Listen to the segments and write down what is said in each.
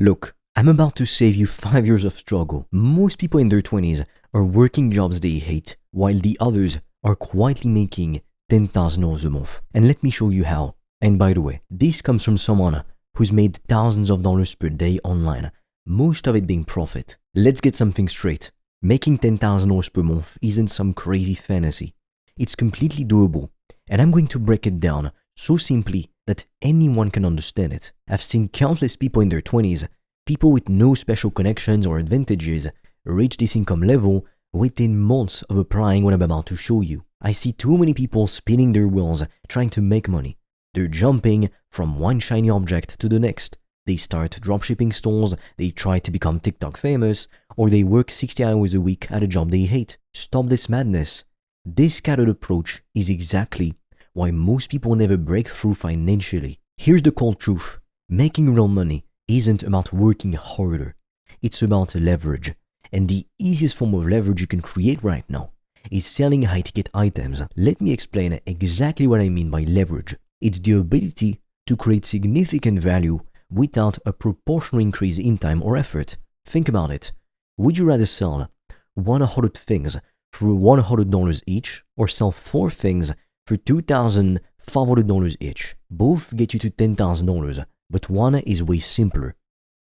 Look, I'm about to save you 5 years of struggle. Most people in their 20s are working jobs they hate, while the others are quietly making $10,000 a month. And let me show you how. And by the way, this comes from someone who's made thousands of dollars per day online, most of it being profit. Let's get something straight. Making $10,000 per month isn't some crazy fantasy. It's completely doable, and I'm going to break it down so simply that anyone can understand it. I've seen countless people in their 20s, people with no special connections or advantages, reach this income level within months of applying what I'm about to show you. I see too many people spinning their wheels trying to make money. They're jumping from one shiny object to the next. They start dropshipping stores, they try to become TikTok famous, or they work 60 hours a week at a job they hate. Stop this madness. This scattered approach is exactly why most people never break through financially. Here's the cold truth. Making real money isn't about working harder. It's about leverage. And the easiest form of leverage you can create right now is selling high-ticket items. Let me explain exactly what I mean by leverage. It's the ability to create significant value without a proportional increase in time or effort. Think about it. Would you rather sell 100 things for $100 each or sell 4 things for $2,500 each? Both get you to $10,000, but one is way simpler.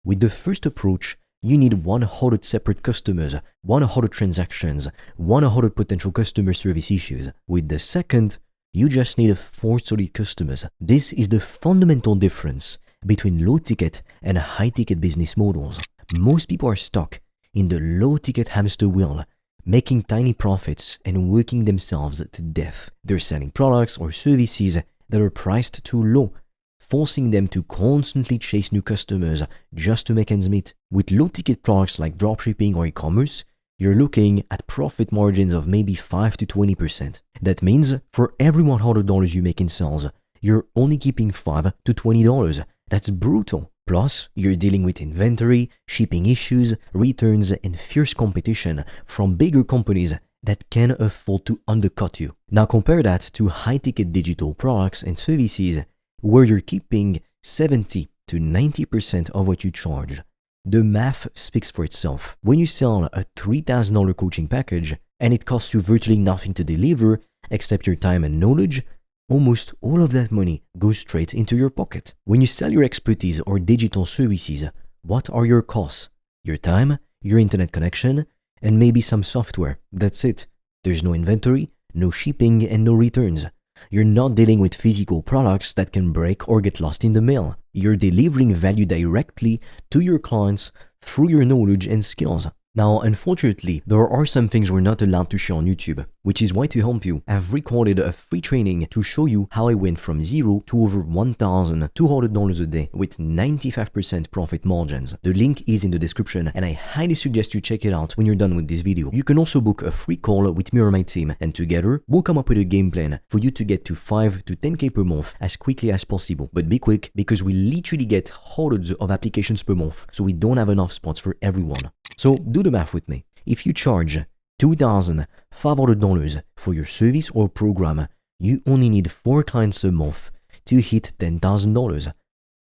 With the first approach, you need 100 separate customers, 100 transactions, 100 potential customer service issues. With the second, you just need 4 solid customers. This is the fundamental difference between low-ticket and high-ticket business models. Most people are stuck in the low-ticket hamster wheel, making tiny profits and working themselves to death. They're selling products or services that are priced too low, forcing them to constantly chase new customers just to make ends meet. With low-ticket products like dropshipping or e-commerce, you're looking at profit margins of maybe 5 to 20%. That means for every $100 you make in sales, you're only keeping $5 to $20. That's brutal. Plus, you're dealing with inventory, shipping issues, returns, and fierce competition from bigger companies that can afford to undercut you. Now compare that to high-ticket digital products and services where you're keeping 70 to 90% of what you charge. The math speaks for itself. When you sell a $3,000 coaching package and it costs you virtually nothing to deliver except your time and knowledge, almost all of that money goes straight into your pocket. When you sell your expertise or digital services, what are your costs? Your time, your internet connection, and maybe some software. That's it. There's no inventory, no shipping, and no returns. You're not dealing with physical products that can break or get lost in the mail. You're delivering value directly to your clients through your knowledge and skills. Now, unfortunately, there are some things we're not allowed to share on YouTube, which is why to help you, I've recorded a free training to show you how I went from zero to over $1,200 a day with 95% profit margins. The link is in the description and I highly suggest you check it out when you're done with this video. You can also book a free call with me or my team, and together, we'll come up with a game plan for you to get to 5 to 10K per month as quickly as possible. But be quick, because we literally get hundreds of applications per month, so we don't have enough spots for everyone. So do the math with me. If you charge $2,500 for your service or program, you only need 4 clients a month to hit $10,000.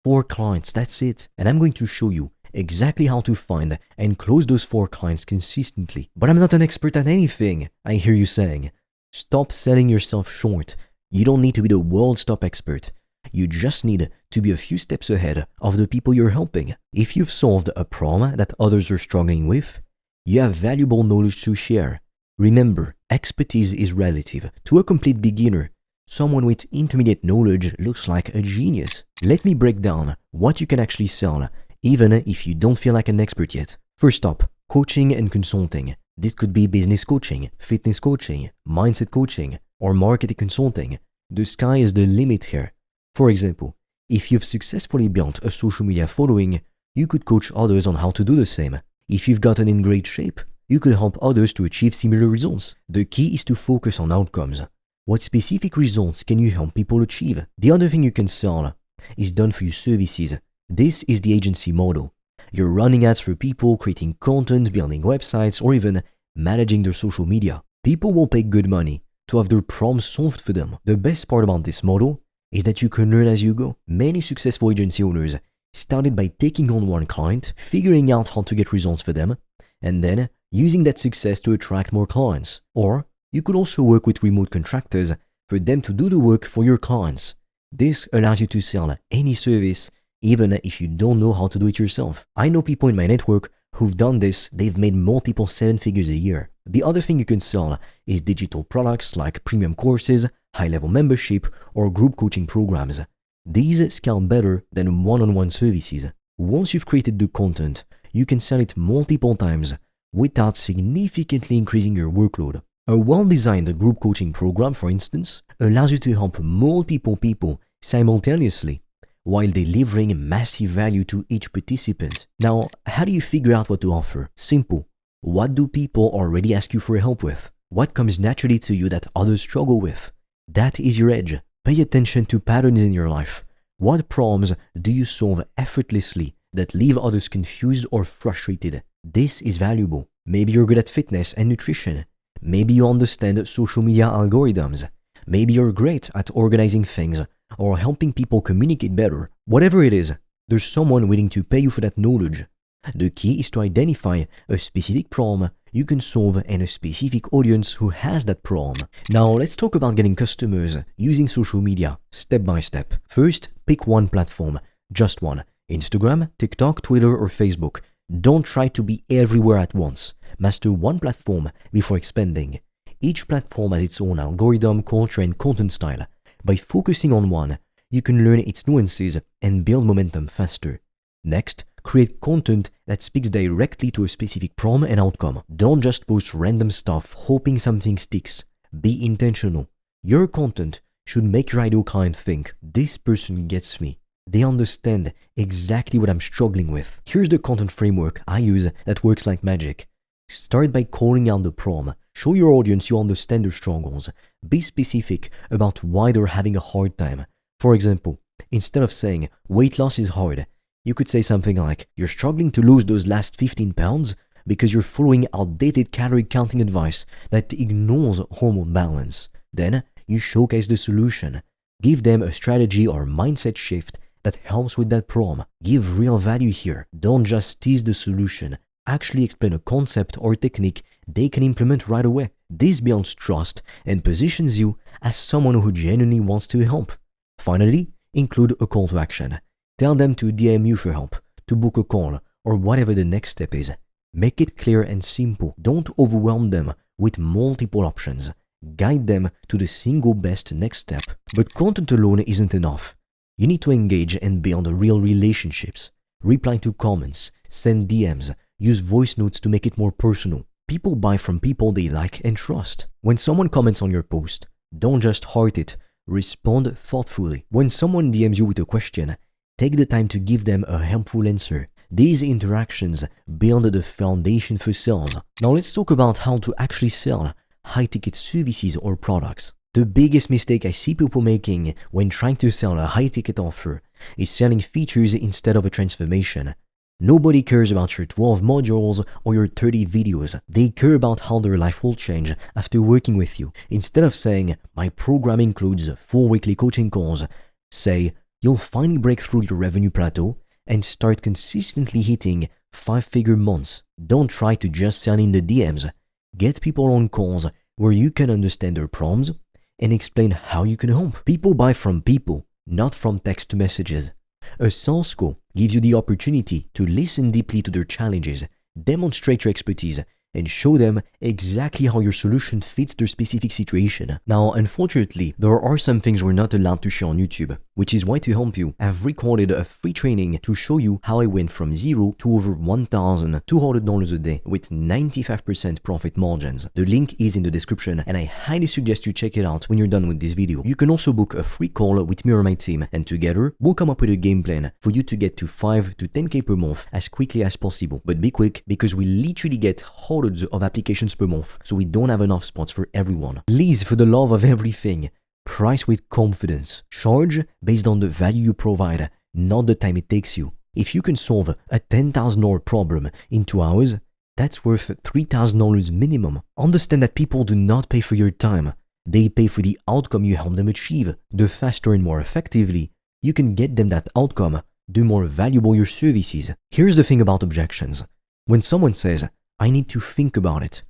4 clients, that's it. And I'm going to show you exactly how to find and close those 4 clients consistently. But I'm not an expert at anything, I hear you saying. Stop selling yourself short. You don't need to be the world's top expert. You just need to be a few steps ahead of the people you're helping. If you've solved a problem that others are struggling with, you have valuable knowledge to share. Remember, expertise is relative. To a complete beginner, someone with intermediate knowledge looks like a genius. Let me break down what you can actually sell, even if you don't feel like an expert yet. First up, coaching and consulting. This could be business coaching, fitness coaching, mindset coaching, or marketing consulting. The sky is the limit here. For example, if you've successfully built a social media following, you could coach others on how to do the same. If you've gotten in great shape, you could help others to achieve similar results. The key is to focus on outcomes. What specific results can you help people achieve? The other thing you can sell is done-for-you services. This is the agency model. You're running ads for people, creating content, building websites, or even managing their social media. People will pay good money to have their problems solved for them. The best part about this model is that you can learn as you go. Many successful agency owners started by taking on one client, figuring out how to get results for them, and then using that success to attract more clients. Or you could also work with remote contractors for them to do the work for your clients. This allows you to sell any service, even if you don't know how to do it yourself. I know people in my network who've done this. They've made multiple 7 figures a year. The other thing you can sell is digital products like premium courses, high-level membership, or group coaching programs. These scale better than one-on-one services. Once you've created the content, you can sell it multiple times without significantly increasing your workload. A well-designed group coaching program, for instance, allows you to help multiple people simultaneously while delivering massive value to each participant. Now, how do you figure out what to offer? Simple. What do people already ask you for help with? What comes naturally to you that others struggle with? That is your edge. Pay attention to patterns in your life. What problems do you solve effortlessly that leave others confused or frustrated? This is valuable. Maybe you're good at fitness and nutrition. Maybe you understand social media algorithms. Maybe you're great at organizing things or helping people communicate better. Whatever it is, there's someone willing to pay you for that knowledge. The key is to identify a specific problem you can solve and a specific audience who has that problem. Now let's talk about getting customers using social media step by step. First, pick one platform, just one. Instagram, TikTok, Twitter, or Facebook. Don't try to be everywhere at once. Master one platform before expanding. Each platform has its own algorithm, culture, and content style. By focusing on one, you can learn its nuances and build momentum faster. Next, create content that speaks directly to a specific problem and outcome. Don't just post random stuff hoping something sticks. Be intentional. Your content should make your ideal client think, this person gets me. They understand exactly what I'm struggling with. Here's the content framework I use that works like magic. Start by calling out the problem. Show your audience you understand their struggles. Be specific about why they're having a hard time. For example, instead of saying, weight loss is hard, you could say something like, you're struggling to lose those last 15 pounds because you're following outdated calorie counting advice that ignores hormone balance. Then you showcase the solution. Give them a strategy or mindset shift that helps with that problem. Give real value here. Don't just tease the solution. Actually explain a concept or technique they can implement right away. This builds trust and positions you as someone who genuinely wants to help. Finally, include a call to action. Tell them to DM you for help, to book a call, or whatever the next step is. Make it clear and simple. Don't overwhelm them with multiple options. Guide them to the single best next step. But content alone isn't enough. You need to engage and build real relationships. Reply to comments, send DMs, use voice notes to make it more personal. People buy from people they like and trust. When someone comments on your post, don't just heart it. Respond thoughtfully. When someone DMs you with a question, take the time to give them a helpful answer. These interactions build the foundation for sales. Now let's talk about how to actually sell high-ticket services or products. The biggest mistake I see people making when trying to sell a high-ticket offer is selling features instead of a transformation. Nobody cares about your 12 modules or your 30 videos. They care about how their life will change after working with you. Instead of saying, my program includes 4 weekly coaching calls, say, you'll finally break through your revenue plateau and start consistently hitting 5-figure months. Don't try to just sell in the DMs. Get people on calls where you can understand their problems and explain how you can help. People buy from people, not from text messages. A sales call gives you the opportunity to listen deeply to their challenges, demonstrate your expertise, and show them exactly how your solution fits their specific situation. Now, unfortunately, there are some things we're not allowed to share on YouTube, which is why to help you, I've recorded a free training to show you how I went from zero to over $1,200 a day with 95% profit margins. The link is in the description, and I highly suggest you check it out when you're done with this video. You can also book a free call with me or my team, and together, we'll come up with a game plan for you to get to 5 to 10K per month as quickly as possible. But be quick, because we literally get hundreds of applications per month, so we don't have enough spots for everyone. Please, for the love of everything, price with confidence. Charge based on the value you provide, not the time it takes you. If you can solve a $10,000 problem in 2 hours, that's worth $3,000 minimum. Understand that people do not pay for your time. They pay for the outcome you help them achieve. The faster and more effectively you can get them that outcome, the more valuable your service is. Here's the thing about objections. When someone says, I need to think about it,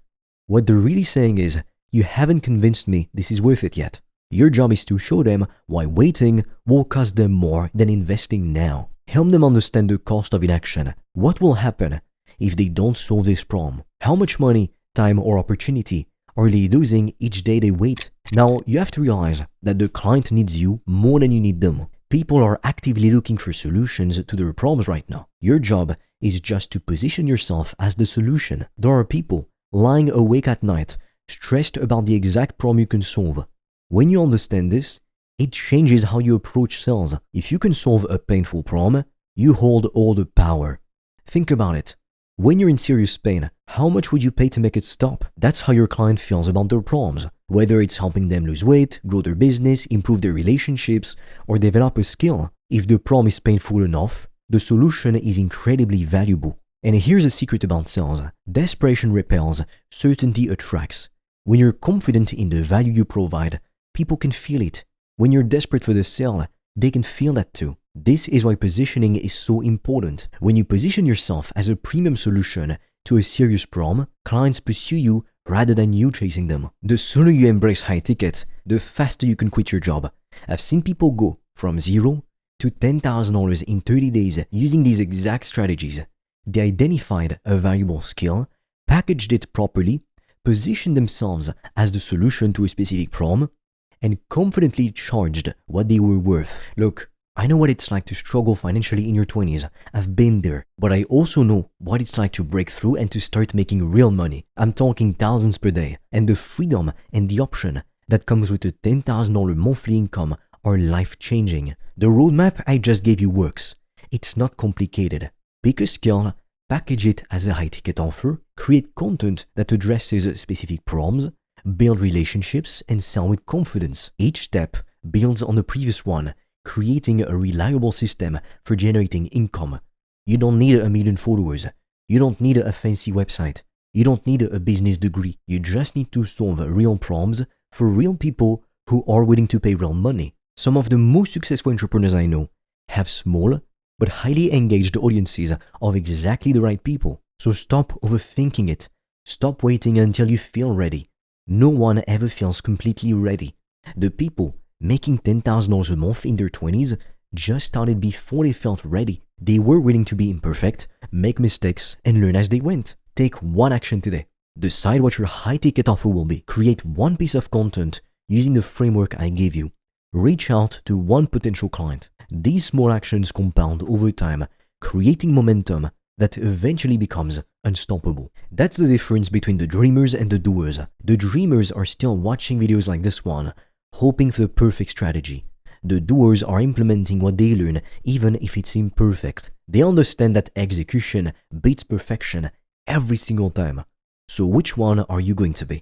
what they're really saying is, you haven't convinced me this is worth it yet. Your job is to show them why waiting will cost them more than investing now. Help them understand the cost of inaction. What will happen if they don't solve this problem? How much money, time, or opportunity are they losing each day they wait? Now, you have to realize that the client needs you more than you need them. People are actively looking for solutions to their problems right now. Your job is just to position yourself as the solution. There are people lying awake at night, stressed about the exact problem you can solve. When you understand this, it changes how you approach sales. If you can solve a painful problem, you hold all the power. Think about it. When you're in serious pain, how much would you pay to make it stop? That's how your client feels about their problems. Whether it's helping them lose weight, grow their business, improve their relationships, or develop a skill, if the problem is painful enough, the solution is incredibly valuable. And here's a secret about sales. Desperation repels, certainty attracts. When you're confident in the value you provide, people can feel it. When you're desperate for the sale, they can feel that too. This is why positioning is so important. When you position yourself as a premium solution to a serious problem, clients pursue you rather than you chasing them. The sooner you embrace high ticket, the faster you can quit your job. I've seen people go from $0 to $10,000 in 30 days using these exact strategies. They identified a valuable skill, packaged it properly, positioned themselves as the solution to a specific problem, and confidently charged what they were worth. Look, I know what it's like to struggle financially in your 20s. I've been there. But I also know what it's like to break through and to start making real money. I'm talking thousands per day. And the freedom and the option that comes with a $10,000 monthly income are life-changing. The roadmap I just gave you works. It's not complicated. Pick a skill, package it as a high-ticket offer, create content that addresses specific problems, build relationships, and sell with confidence. Each step builds on the previous one, creating a reliable system for generating income. You don't need 1 million followers. You don't need a fancy website. You don't need a business degree. You just need to solve real problems for real people who are willing to pay real money. Some of the most successful entrepreneurs I know have small but highly engaged audiences of exactly the right people. So stop overthinking it. Stop waiting until you feel ready. No one ever feels completely ready. The people making $10,000 a month in their 20s just started before they felt ready. They were willing to be imperfect, make mistakes, and learn as they went. Take one action today. Decide what your high-ticket offer will be. Create one piece of content using the framework I gave you. Reach out to one potential client. These small actions compound over time, creating momentum that eventually becomes unstoppable. That's the difference between the dreamers and the doers. The dreamers are still watching videos like this one, hoping for the perfect strategy. The doers are implementing what they learn, even if it's imperfect. They understand that execution beats perfection every single time. So which one are you going to be?